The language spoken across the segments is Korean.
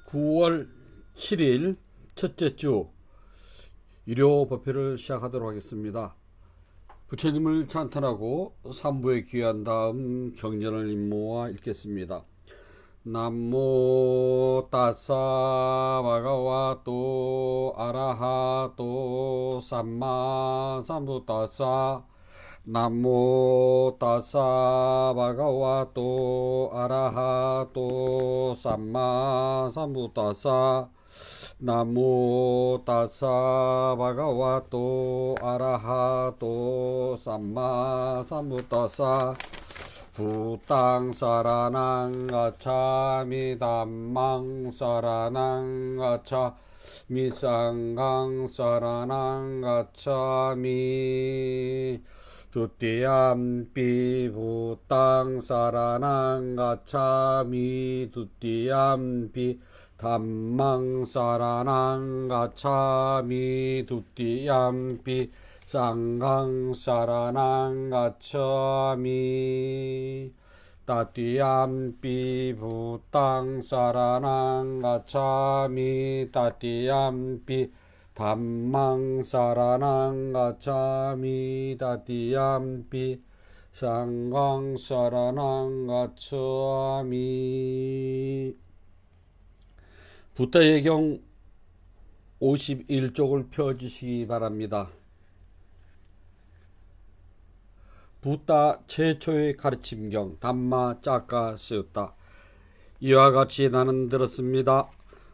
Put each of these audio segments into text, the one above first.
9월 7일 첫째 주 일요 법회를 시작하도록 하겠습니다. 부처님을 찬탄하고 3부에 귀한 다음 경전을 임모아 읽겠습니다. 남모 따사 바가와또 아라하또 삼마 삼부따사 남모 따사 바가와또 아라하또 삼마 삼부따사 나모 따사 바가와또 아라하또 삼마 삼부따사 부땅 사라낭 가차 미담망 사라낭 가차 미상강 사라낭 가차 미 두띠암피 부땅 사라낭 가차 미 두띠암피 담망 사라낭 가차 미 두띠암피 쌍강 사라낭 가차미 따띠암피 부땅 사라낭 가차미 따띠암피 담망 사라낭 가차미 따띠암피 쌍강 사라낭 가차미. 부따예경 51쪽을 펴주시기 바랍니다. 부따 최초의 가르침경 담마 짜까 쓰였다. 이와 같이 나는 들었습니다.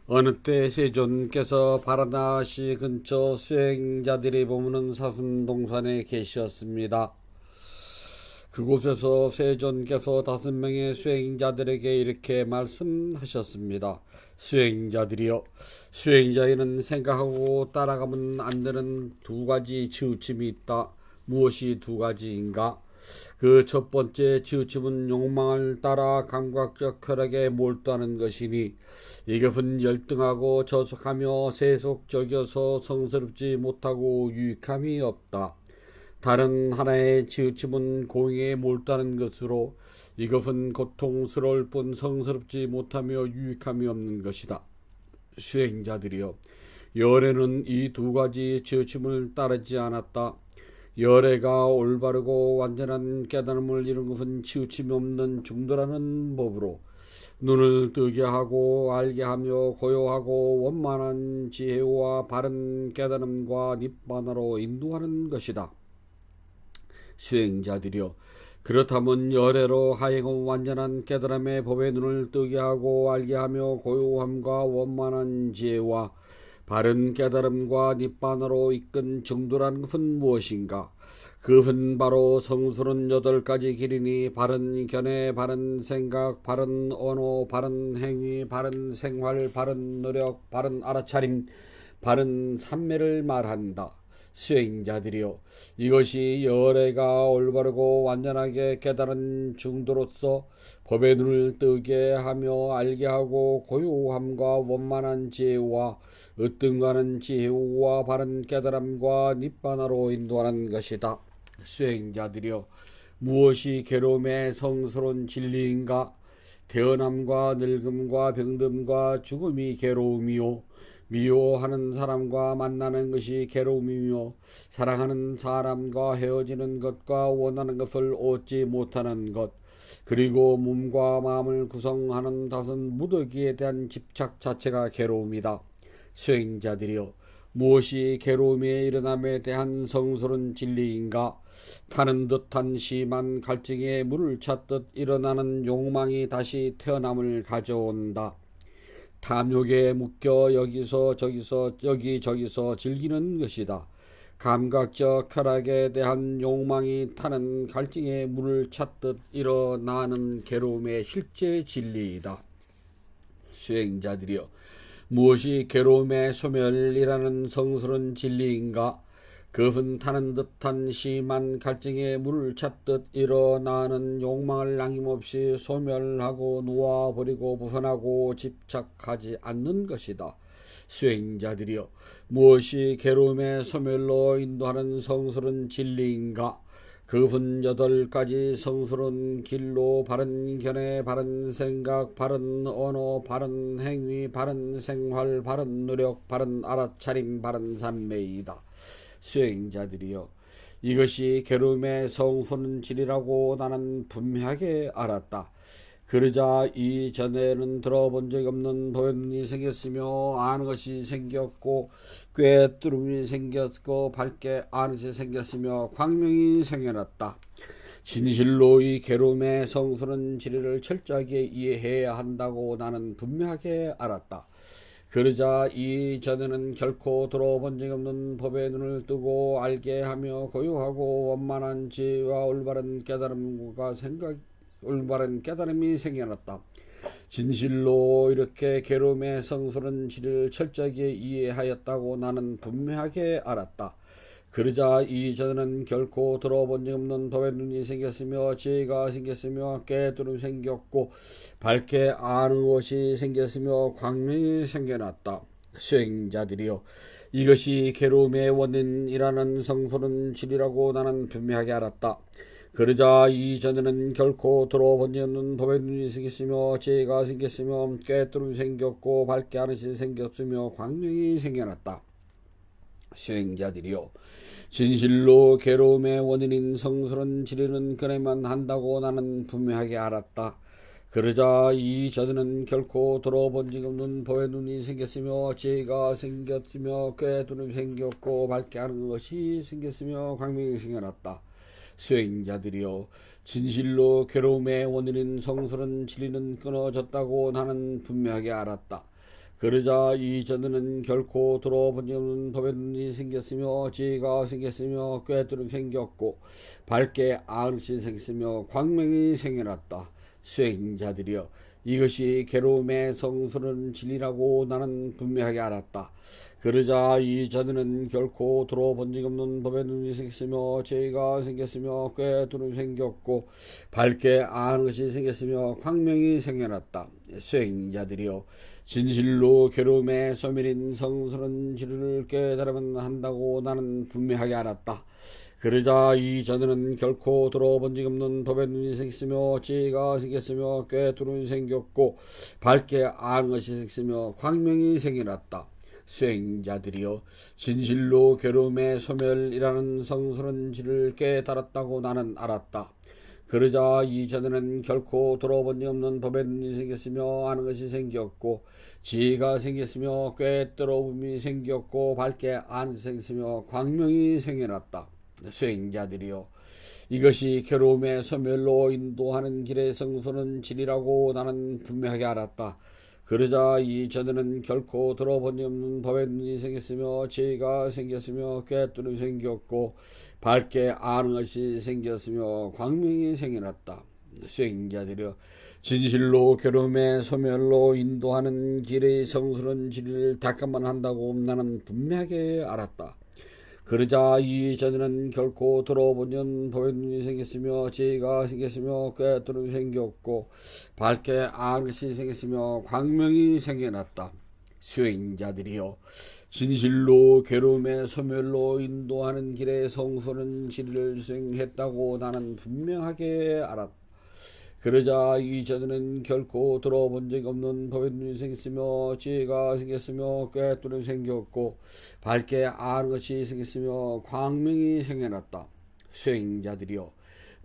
어느 때 세존께서 바라나시 근처 수행자들이 머무는 사슴동산에 계셨습니다. 그곳에서 세존께서 5명의 수행자들에게 이렇게 말씀하셨습니다. 수행자들이여, 수행자에는 생각하고 따라가면 안 되는 2가지 치우침이 있다. 무엇이 2가지인가? 그 첫 번째 치우침은 욕망을 따라 감각적 쾌락에 몰두하는 것이니 이것은 열등하고 저속하며 세속적이어서 성스럽지 못하고 유익함이 없다. 다른 하나의 치우침은 공의에 몰두하는 것으로 이것은 고통스러울 뿐 성스럽지 못하며 유익함이 없는 것이다. 수행자들이여, 열애는 이 2가지 치우침을 따르지 않았다. 열애가 올바르고 완전한 깨달음을 이룬 것은 치우침이 없는 중도라는 법으로 눈을 뜨게 하고 알게 하며 고요하고 원만한 지혜와 바른 깨달음과 닛바나로 인도하는 것이다. 수행자들이여, 그렇다면 열애로 하여금 완전한 깨달음의 법의 눈을 뜨게 하고 알게 하며 고요함과 원만한 지혜와 바른 깨달음과 닛바나로 이끈 정도라는 것은 무엇인가? 그것은 바로 성스러운 8가지 길이니 바른 견해, 바른 생각, 바른 언어, 바른 행위, 바른 생활, 바른 노력, 바른 알아차림, 바른 삼매를 말한다. 수행자들이여, 이것이 열애가 올바르고 완전하게 깨달은 중도로서 법의 눈을 뜨게 하며 알게 하고 고요함과 원만한 지혜와 으뜸가는 지혜와 바른 깨달음과 닛바나로 인도하는 것이다. 수행자들이여, 무엇이 괴로움의 성스러운 진리인가? 태어남과 늙음과 병듦과 죽음이 괴로움이요, 미워하는 사람과 만나는 것이 괴로움이며 사랑하는 사람과 헤어지는 것과 원하는 것을 얻지 못하는 것, 그리고 몸과 마음을 구성하는 5 무더기에 대한 집착 자체가 괴로움이다. 수행자들이여, 무엇이 괴로움의 일어남에 대한 성스러운 진리인가? 타는 듯한 심한 갈증에 물을 찾듯 일어나는 욕망이 다시 태어남을 가져온다. 탐욕에 묶여 여기서 저기서 여기저기서 즐기는 것이다. 감각적 쾌락에 대한 욕망이 타는 갈증에 물을 찾듯 일어나는 괴로움의 실제 진리이다. 수행자들이여, 무엇이 괴로움의 소멸이라는 성스러운 진리인가? 그것은 타는 듯한 심한 갈증에 물을 찾듯 일어나는 욕망을 낭임없이 소멸하고 놓아버리고 벗어나고 집착하지 않는 것이다. 수행자들이여, 무엇이 괴로움의 소멸로 인도하는 성스러운 진리인가? 그 후 8가지 성스러운 길로 바른 견해, 바른 생각, 바른 언어, 바른 행위, 바른 생활, 바른 노력, 바른 알아차림, 바른 삶매이다. 수행자들이여, 이것이 괴로움의 성스러운 질이라고 나는 분명하게 알았다. 그러자 이전에는 들어본 적이 없는 도연이 생겼으며 아는 것이 생겼고 꿰뚫음이 생겼고 밝게 아는 것이 생겼으며 광명이 생겨났다. 진실로 이 괴로움의 성스러운 진리를 철저하게 이해해야 한다고 나는 분명하게 알았다. 그러자 이전에는 결코 들어본 적이 없는 법의 눈을 뜨고 알게 하며 고요하고 원만한 지혜와 올바른 깨달음과 올바른 깨달음이 생겨났다. 진실로 이렇게 괴로움의 성스러운 질을 철저하게 이해하였다고 나는 분명하게 알았다. 그러자 이전에는 결코 들어본 적 없는 법의 눈이 생겼으며 지혜가 생겼으며 깨달음이 생겼고 밝게 아는 것이 생겼으며 광명이 생겨났다. 수행자들이여, 이것이 괴로움의 원인이라는 성스러운 질이라고 나는 분명하게 알았다. 그러자 이전에는 결코 들어본 적 없는 법의 눈이 생겼으며 지혜가 생겼으며 깨달음이 생겼고 밝게 아는 것이 생겼으며 광명이 생겨났다. 수행자들이여, 진실로 괴로움의 원인인 성스러운 질의는 그네만 한다고 나는 분명하게 알았다. 그러자 이전에는 결코 들어본 적 없는 법의 눈이 생겼으며 지혜가 생겼으며 깨달음이 생겼고 밝게 아는 것이 생겼으며 광명이 생겨났다. 수행자들이여, 진실로 괴로움의 원인인 성스러운 진리는 끊어졌다고 나는 분명하게 알았다. 그러자 이전에는 결코 들어본 적 없는 법의 눈이 생겼으며 지혜가 생겼으며 꿰뚫음이 생겼고 밝게 아는 것이 생겼으며 광명이 생겨났다. 수행자들이여, 이것이 괴로움의 성스러운 진리라고 나는 분명하게 알았다. 그러자 이전에는 결코 들어본 적이 없는 법의 눈이 생겼으며 지혜가 생겼으며 꿰뚫음이 생겼고 밝게 아는 것이 생겼으며 광명이 생겨났다. 수행자들이여, 진실로 괴로움의 소멸인 성스러운 진리를 깨달으면 한다고 나는 분명하게 알았다. 그러자 이전에는 결코 들어본 적이 없는 법의 눈이 생겼으며 지혜가 생겼으며 꿰뚫음이 생겼고 밝게 아는 것이 생겼으며 광명이 생겨났다. 수행자들이여, 진실로 괴로움의 소멸이라는 성스러운 진리를 깨달았다고 나는 알았다. 그러자 이전에는 결코 들어본 적 없는 법의 눈이 생겼으며 아는 것이 생겼고 지혜가 생겼으며 꿰뚫음이 생겼고 밝게 아는 것이 생겼으며 광명이 생겨났다. 수행자들이여, 이것이 괴로움의 소멸로 인도하는 길의 성스러운 진리라고 나는 분명하게 알았다. 그러자 이전에는 결코 들어본 적 없는 법의 눈이 생겼으며 지혜가 생겼으며 꿰뚫음이 생겼고 밝게 아는 것이 생겼으며 광명이 생겨났다. 수행자들이여, 진실로 괴로움의 소멸로 인도하는 길의 성스러운 진리를 닦아만 한다고 나는 분명하게 알았다. 그러자 이전에는 결코 들어본 적 없는 법의 눈이 생겼으며 지혜가 생겼으며 꿰뚫음이 생겼고 밝게 아는 것이 생겼으며 광명이 생겨났다. 수행자들이여, 진실로 괴로움의 소멸로 인도하는 길에 성스러운 진리를 수행했다고 나는 분명하게 알았다. 그러자 이전에는 결코 들어본 적이 없는 법의 눈이 생겼으며 지혜가 생겼으며 꿰뚫음이 생겼고 밝게 아는 것이 생겼으며 광명이 생겨났다. 수행자들이여,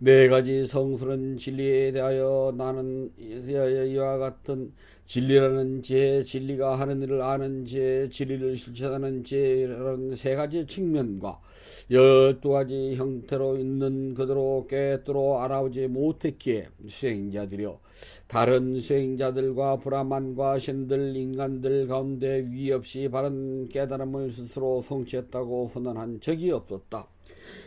4가지 성스러운 진리에 대하여 나는 이와 같은 진리라는 지혜, 진리가 하는 일을 아는 지혜, 진리를 실천하는 지혜라는 3가지 측면과 12가지 형태로 있는 그대로 깨뜨려 알아보지 못했기에 수행자들이여, 다른 수행자들과 브라만과 신들, 인간들 가운데 위 없이 바른 깨달음을 스스로 성취했다고 훈언한 적이 없었다.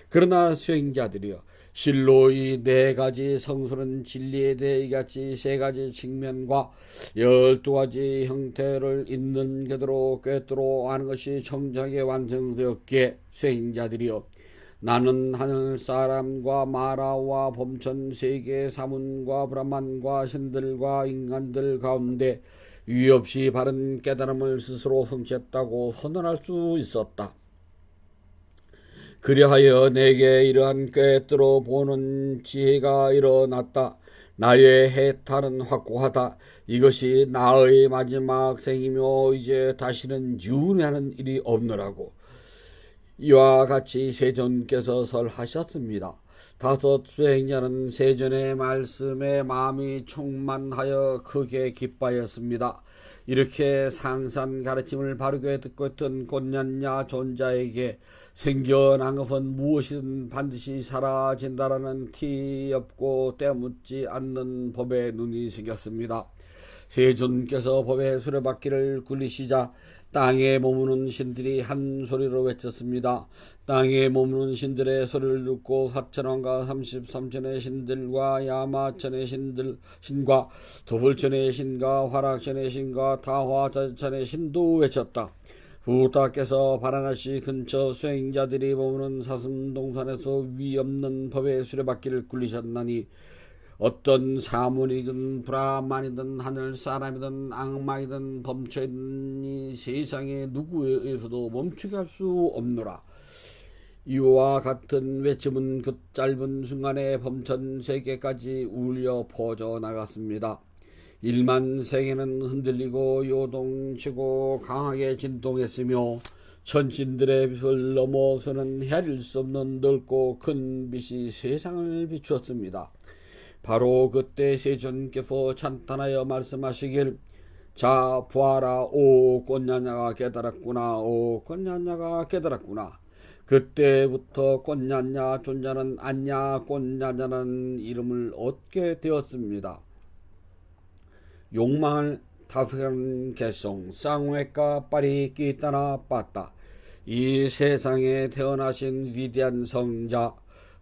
그러나 수행자들이여, 실로 이 4가지 성스러운 진리에 대해 이같이 3가지 측면과 12가지 형태를 있는 그대로 꿰뚫어 아는 것이 정정하게 완성되었기에 수행자들이여, 나는 하늘사람과 마라와 범천 세계 사문과 브라만과 신들과 인간들 가운데 위 없이 바른 깨달음을 스스로 성취했다고 선언할 수 있었다. 그리하여 내게 이러한 꿰뚫어 보는 지혜가 일어났다. 나의 해탈은 확고하다. 이것이 나의 마지막 생이며 이제 다시는 윤회하는 일이 없느라고. 이와 같이 세존께서 설하셨습니다. 다섯 수행자는 세존의 말씀에 마음이 충만하여 크게 기뻐하였습니다. 이렇게 상세한 가르침을 바르게 듣고 있던 곤년야 존자에게 생겨난 것은 무엇이든 반드시 사라진다라는 티없고 때묻지 않는 법에 눈이 생겼습니다. 세존께서 법의 수레바퀴를 굴리시자 땅에 머무는 신들이 한 소리로 외쳤습니다. 땅에 머무는 신들의 소리를 듣고 사천왕과 33천의 신들과 야마천의 신과 도불천의 신과 화락천의 신과 타화자천의 신도 외쳤다. 부다께서 바라나시 근처 수행자들이 머무는 사슴동산에서 위없는 법의 수레바퀴를 굴리셨나니 어떤 사문이든 브라만이든 하늘 사람이든 악마이든 범죄이든 이 세상에 누구에서도 멈추게 할 수 없노라. 이와 같은 외침은 그 짧은 순간에 범천 세계까지 울려 퍼져 나갔습니다. 1만 세계는 흔들리고 요동치고 강하게 진동했으며 천신들의 빛을 넘어서는 헤아릴 수 없는 넓고 큰 빛이 세상을 비추었습니다. 바로 그때 세존께서 찬탄하여 말씀하시길, 자 보아라, 오 꽃냐냐가 깨달았구나, 오 꽃냐냐가 깨달았구나. 그때부터 꽃냐냐 존자는 안냐 꽃냐냐는 이름을 얻게 되었습니다. 욕망을 다스리는 개성 쌍외가 빠리 끼따나 빠따. 이 세상에 태어나신 위대한 성자,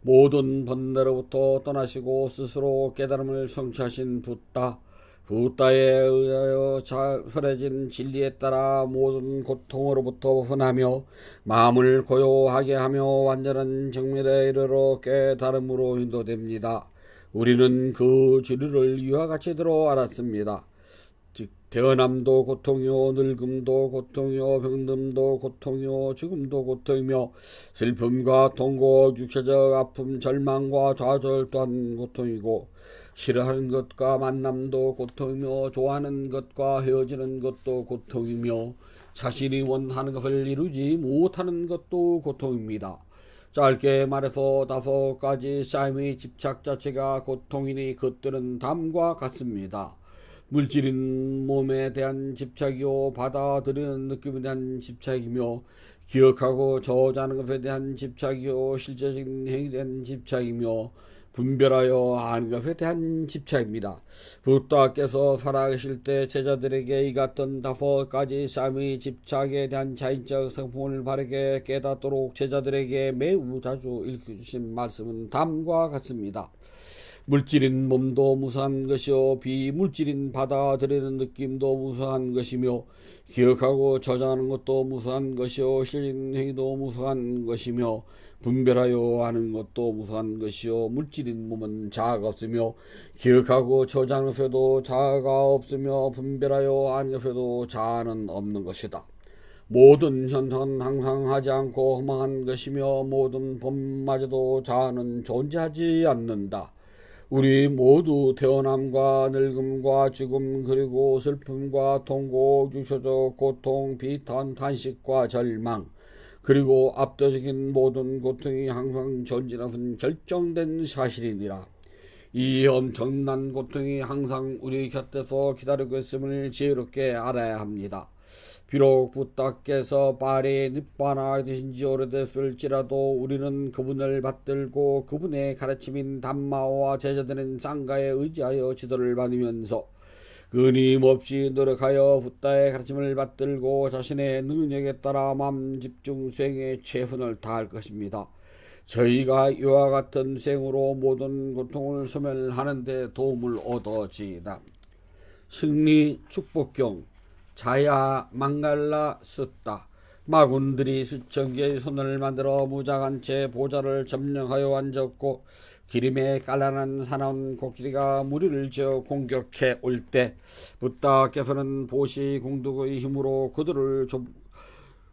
모든 번뇌로부터 떠나시고 스스로 깨달음을 성취하신 붓다에 의하여 설해진 진리에 따라 모든 고통으로부터 벗어나며 마음을 고요하게 하며 완전한 정밀에 이르러 깨달음으로 인도됩니다. 우리는 그 진리를 이와 같이 들어 알았습니다. 즉 태어남도 고통이요, 늙음도 고통이요, 병듦도 고통이요, 죽음도 고통이며 슬픔과 통고, 육체적 아픔, 절망과 좌절 또한 고통이고, 싫어하는 것과 만남도 고통이며 좋아하는 것과 헤어지는 것도 고통이며 자신이 원하는 것을 이루지 못하는 것도 고통입니다. 짧게 말해서 5가지 삶의 집착 자체가 고통이니 그것들은 다음과 같습니다. 물질인 몸에 대한 집착이요, 받아들이는 느낌에 대한 집착이며, 기억하고 저장하는 것에 대한 집착이요, 실제적인 행위에 대한 집착이며, 분별하여 아는 것에 대한 집착입니다. 부다께서 살아계실 때 제자들에게 이 같은 5가지 삶의 집착에 대한 자인적 성품을 바르게 깨닫도록 제자들에게 매우 자주 읽혀주신 말씀은 다음과 같습니다. 물질인 몸도 무수한 것이요, 비물질인 받아들이는 느낌도 무수한 것이며, 기억하고 저장하는 것도 무수한 것이요, 실린 행위도 무수한 것이며, 분별하여 하는 것도 무수한 것이요, 물질인 몸은 자아가 없으며, 기억하고 저장하는 것에도 자아가 없으며, 분별하여 하는 것에도 자아는 없는 것이다. 모든 현상은 항상 하지 않고 허망한 것이며, 모든 법마저도 자아는 존재하지 않는다. 우리 모두 태어남과 늙음과 죽음, 그리고 슬픔과 통고, 육체적 고통, 비탄, 탄식과 절망, 그리고 압도적인 모든 고통이 항상 존재하는 결정된 사실이니라. 이 엄청난 고통이 항상 우리 곁에서 기다리고 있음을 지혜롭게 알아야 합니다. 비록 부다께서 파리 니빠나 되신 지 오래됐을지라도 우리는 그분을 받들고 그분의 가르침인 담마와 제자들인 쌍가에 의지하여 지도를 받으면서 끊임없이 노력하여 부다의 가르침을 받들고 자신의 능력에 따라 마음 집중 수행에 최선을 다할 것입니다. 저희가 이와 같은 생으로 모든 고통을 소멸하는 데 도움을 얻어지이다. 승리 축복경. 자야 망갈라 쓰다. 마군들이 수천 개의 손을 만들어 무장한 채 보좌를 점령하여 앉았고, 기름에 깔라난 사나운 코끼리가 무리를 지어 공격해 올 때 부다께서는 보시 공덕의 힘으로 그들을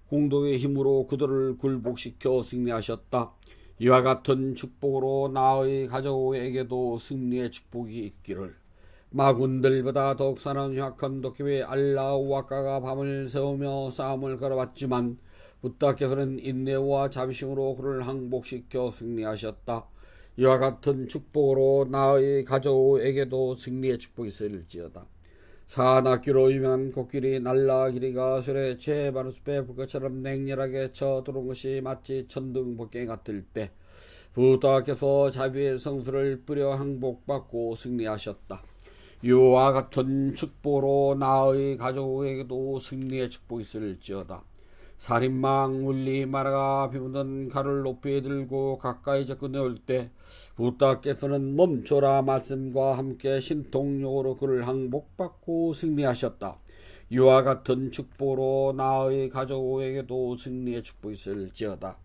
공덕의 힘으로 그들을 굴복시켜 승리하셨다. 이와 같은 축복으로 나의 가족에게도 승리의 축복이 있기를. 마군들보다 더욱 사나운 흉악한 도깨비 알라우아까가 밤을 새우며 싸움을 걸어봤지만 부다께서는 인내와 자비심으로 그를 항복시켜 승리하셨다. 이와 같은 축복으로 나의 가족에게도 승리의 축복이 있을지어다. 산악기로 유명한 코끼리 날라 길이가 술에 취해 바루숲에 불꽃처럼 냉철하게 쳐들어온 것이 마치 천둥번개 같을 때 부다께서 자비의 성수를 뿌려 항복받고 승리하셨다. 이와 같은 축복으로 나의 가족에게도 승리의 축복이 있을지어다. 살인망 울리 마라가 비묻은 칼을 높이 들고 가까이 접근해 올 때 부다께서는 멈춰라 말씀과 함께 신통력으로 그를 항복받고 승리하셨다. 이와 같은 축복으로 나의 가족에게도 승리의 축복이 있을지어다.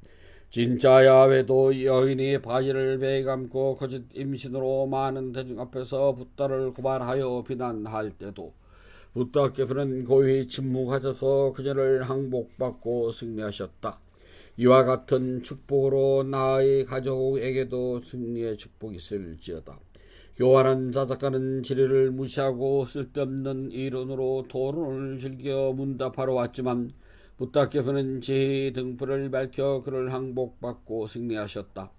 진짜 야훼도 여인이 바지를 배에 감고 거짓 임신으로 많은 대중 앞에서 부다를 고발하여 비난할 때도 부다께서는 고이 침묵하셔서 그녀를 항복받고 승리하셨다. 이와 같은 축복으로 나의 가족에게도 승리의 축복이 있을지어다. 교활한 자작가는 진리를 무시하고 쓸데없는 이론으로 토론을 즐겨 문답하러 왔지만 부다께서는 지혜의 등불을 밝혀 그를 항복받고 승리하셨다.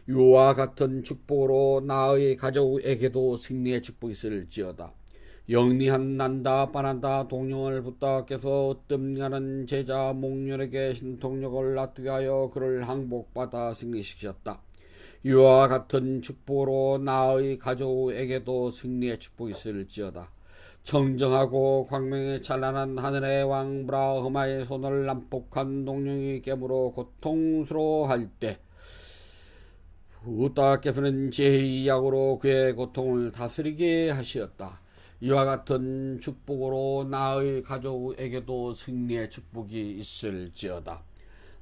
이와 같은 축복으로 나의 가족에게도 승리의 축복이 있을지어다. 영리한 난다 빠난다 동령을 부다께서 뜸가는 제자 목련에게 신통력을 놔두게 하여 그를 항복받아 승리시키셨다. 이와 같은 축복으로 나의 가족에게도 승리의 축복이 있을지어다. 청정하고 광명이 찬란한 하늘의 왕 브라흐마의 손을 난폭한 동령이 깨물어 고통스러워할 때 부다께서는 지혜의 약으로 그의 고통을 다스리게 하시었다. 이와 같은 축복으로 나의 가족에게도 승리의 축복이 있을지어다.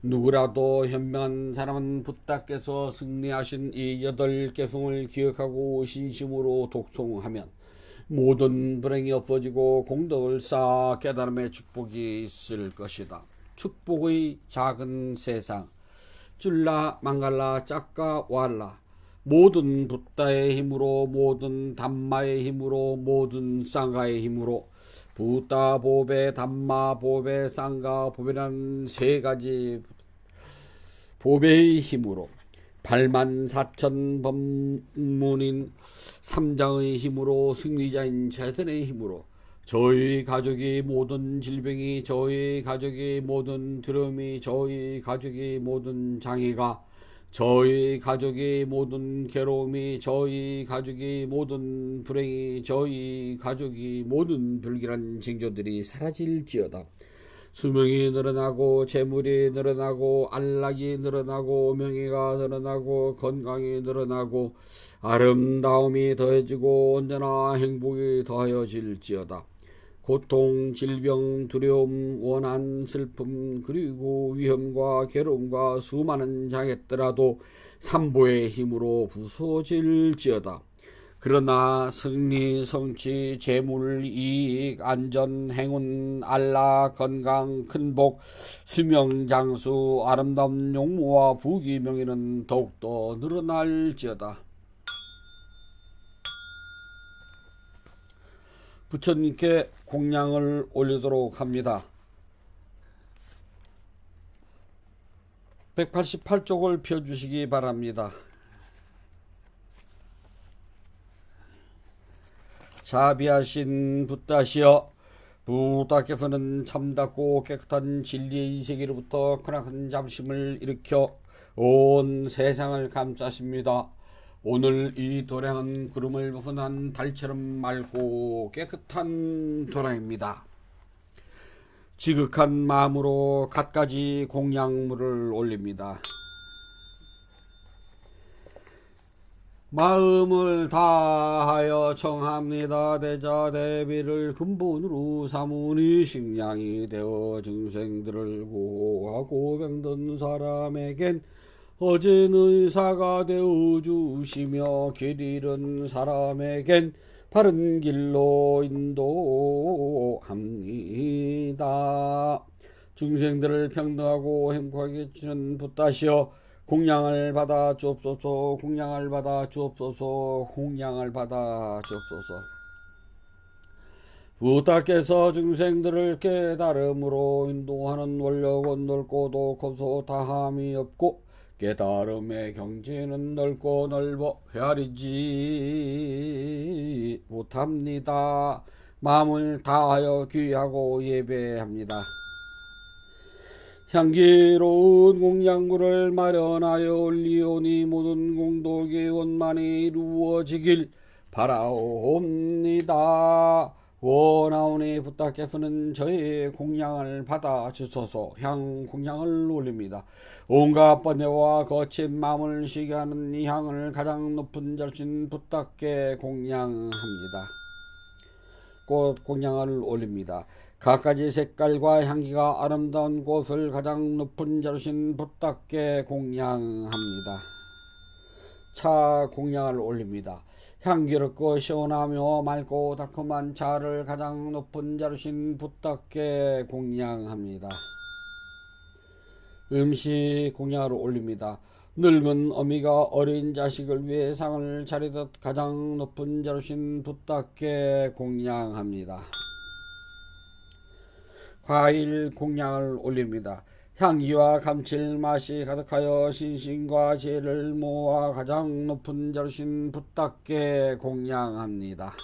누구라도 현명한 사람은 부다께서 승리하신 이 8개성을 기억하고 신심으로 독송하면 모든 불행이 없어지고 공덕을 쌓아 깨달음의 축복이 있을 것이다. 축복의 작은 세상. 쫄라 망갈라 짝까 왈라. 모든 부다의 힘으로, 모든 담마의 힘으로, 모든 쌍가의 힘으로, 부다 보배, 담마 보배, 쌍가 보배라는 3가지 보배의 힘으로, 84,000 법문인 3장의 힘으로, 승리자인 재단의 힘으로, 저희 가족이 모든 질병이, 저희 가족이 모든 두려움이, 저희 가족이 모든 장애가, 저희 가족이 모든 괴로움이, 저희 가족이 모든 불행이, 저희 가족이 모든 불길한 징조들이 사라질지어다. 수명이 늘어나고 재물이 늘어나고 안락이 늘어나고 명예가 늘어나고 건강이 늘어나고 아름다움이 더해지고 언제나 행복이 더하여질지어다. 고통, 질병, 두려움, 원한, 슬픔, 그리고 위험과 괴로움과 수많은 장애더라도 삼보의 힘으로 부서질지어다. 그러나 승리, 성취, 재물, 이익, 안전, 행운, 안락, 건강, 큰복, 수명, 장수, 아름다운 용모와 부귀, 명예는 더욱더 늘어날지어다. 부처님께 공양을 올리도록 합니다. 188쪽을 펴주시기 바랍니다. 자비하신 부다시여, 부다께서는 참답고 깨끗한 진리의 세계로부터 크나큰 자부심을 일으켜 온 세상을 감싸십니다. 오늘 이 도량은 구름을 벗어난 달처럼 맑고 깨끗한 도량입니다. 지극한 마음으로 갖가지 공양물을 올립니다. 마음을 다하여 청합니다. 대자 대비를 근본으로 삼으니 식량이 되어 증생들을 구하고 병든 사람에겐 어진 의사가 되어 주시며 길 잃은 사람에겐 바른 길로 인도합니다. 중생들을 평등하고 행복하게 주는 붓다시여 공양을 받아 주옵소서. 공양을 받아 주옵소서. 공양을 받아 주옵소서. 붓다께서 중생들을 깨달음으로 인도하는 원력은 넓고도 커서 다함이 없고 깨달음의 경지는 넓고 넓어 헤아리지 못합니다. 마음을 다하여 귀하고 예배합니다. 향기로운 공양물을 마련하여 올리오니 모든 공덕의 원만히 이루어지길 바라옵니다. 원하오니 붓다께서는 저의 공양을 받아 주소서. 향 공양을 올립니다. 온갖 번뇌와 거친 마음을 쉬게 하는 이 향을 가장 높은 자신 붓다께 공양합니다. 꽃 공양을 올립니다. 갖가지 색깔과 향기가 아름다운 꽃을 가장 높은 자신 붓다께 공양합니다. 차 공양을 올립니다. 향기롭고 시원하며 맑고 달콤한 차를 가장 높은 자루신 붓다께 공양합니다. 음식 공양을 올립니다. 늙은 어미가 어린 자식을 위해 상을 차리듯 가장 높은 자루신 붓다께 공양합니다. 과일 공양을 올립니다. 향기와 감칠맛이 가득하여 신심과 지혜를 모아 가장 높은 자루신 붓다께 공양합니다.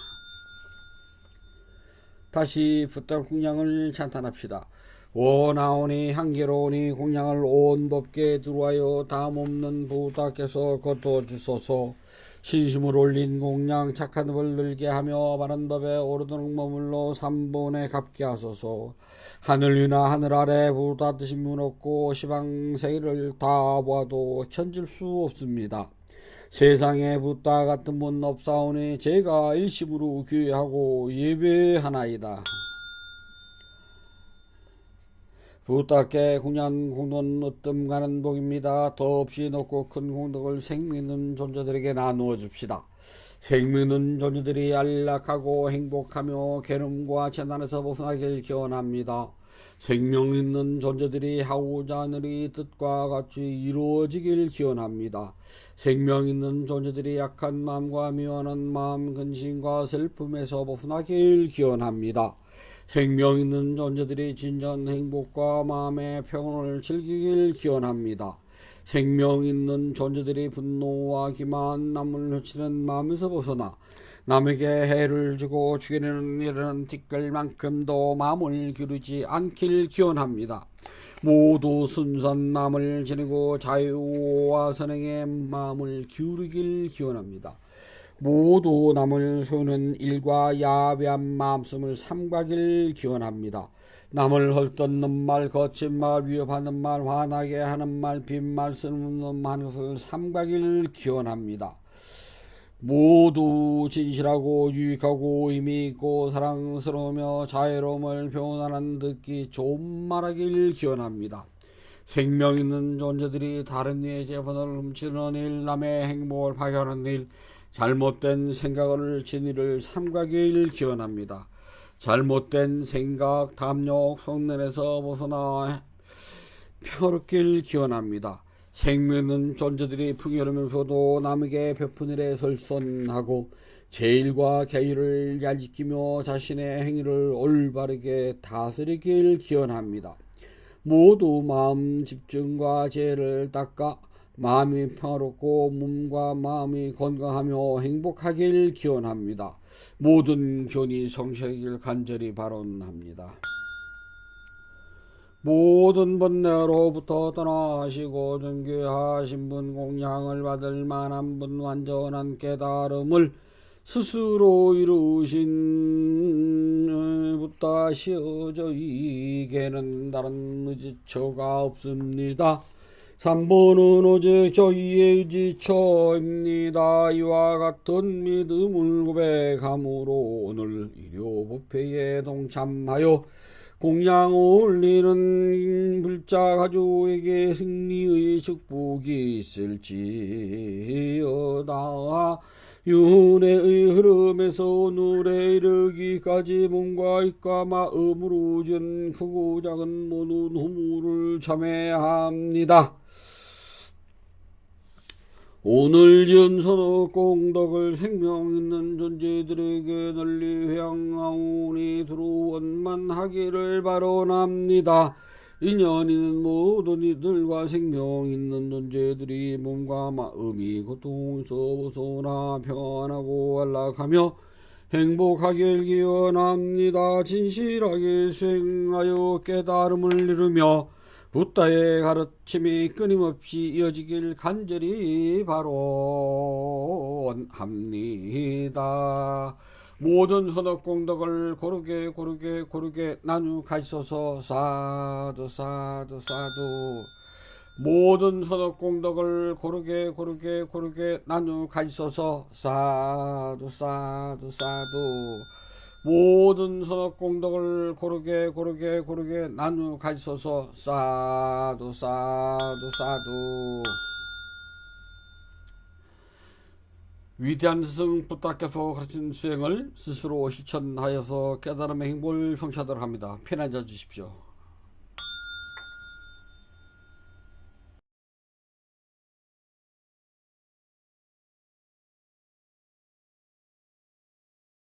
다시 붓다 공양을 찬탄합시다. 원하오니 향기로우니 공양을 온 법께 들어와요 담없는 붓다께서 거두어주소서. 신심을 올린 공양 착한 법을 늘게 하며 바른 법에 오르도록 머물러 3분에 갚게 하소서. 하늘 위나 하늘 아래 붓다 뜻이 무너고 시방세계를 다 보아도 견질 수 없습니다. 세상에 붓다 같은 분 없사오니 제가 일심으로 귀하고 예배하나이다. 붓다께 공양 공덕은 으뜸 가는 복입니다. 더없이 높고 큰 공덕을 생명 있는 존재들에게 나누어 줍시다. 생명 있는 존재들이 안락하고 행복하며 괴로움과 재난에서 벗어나길 기원합니다. 생명 있는 존재들이 하고자 하는 이 뜻과 같이 이루어지길 기원합니다. 생명 있는 존재들이 약한 마음과 미워하는 마음, 근심과 슬픔에서 벗어나길 기원합니다. 생명 있는 존재들이 진전 행복과 마음의 평온을 즐기길 기원합니다. 생명 있는 존재들이 분노와 기만, 남을 해치는 마음에서 벗어나 남에게 해를 주고 죽이려는 일은 티끌만큼도 마음을 기르지 않길 기원합니다. 모두 순수한 마음을 지니고 자유와 선행의 마음을 기울이길 기원합니다. 모두 남을 소유는 일과 야비한 마음씀을 삼가길 기원합니다. 남을 헐뜯는 말, 거친 말, 위협하는 말, 화나게 하는 말, 빈말 쓰는 말 하는 것을 삼가길 기원합니다. 모두 진실하고 유익하고 의미있고 사랑스러우며 자애로움을 표현하는 듣기 좋은 말하길 기원합니다. 생명 있는 존재들이 다른 이의 재산을 훔치는 일, 남의 행복을 파괴하는 일, 잘못된 생각을 진리를 삼가길 기원합니다. 잘못된 생각, 탐욕, 속내에서 벗어나 평화롭길 기원합니다. 생명 있는 존재들이 풍요로면서도 남에게 베푼 일에 설선하고 제일과 계율을 잘 지키며 자신의 행위를 올바르게 다스리길 기원합니다. 모두 마음 집중과 죄를 닦아 마음이 평화롭고 몸과 마음이 건강하며 행복하길 기원합니다. 모든 교훈이 성실하길 간절히 발언합니다. 모든 번뇌로부터 떠나시고 존귀하신 분, 공양을 받을 만한 분, 완전한 깨달음을 스스로 이루신 붓다시여 저희에게는 다른 의지처가 없습니다. 3번은 오직 저희의 의지처입니다. 이와 같은 믿음을 고백함으로 오늘 일요법회에 동참하여 공양 올리는 불자 가족에게 승리의 축복이 있을지어다. 윤회의 흐름에서 오늘에 이르기까지 몸과 입과 마음으로 지은 크고 작은 모든 허물을 참회합니다. 오늘 지은 선악 공덕을 생명 있는 존재들에게 널리 회양하오니 두루원만하기를 바라옵니다. 인연 있는 모든 이들과 생명 있는 존재들이 몸과 마음이 고통에서 벗어나 평안하고 안락하며 행복하길 기원합니다. 진실하게 수행하여 깨달음을 이루며 부다의 가르침이 끊임없이 이어지길 간절히 바라옵니다. 모든 선악 공덕을 고르게 나누 가시소서. 사두 사두 사두. 모든 선악 공덕을 고르게 나누 가시소서. 사두 사두 사두. 모든 선악 공덕을 고르게 나누 가시소서. 사두 사두 사두. 위대한 스승 부다께서 가르친 수행을 스스로 실천하여서 깨달음의 행복을 성취하도록 합니다. 편히 앉아 주십시오.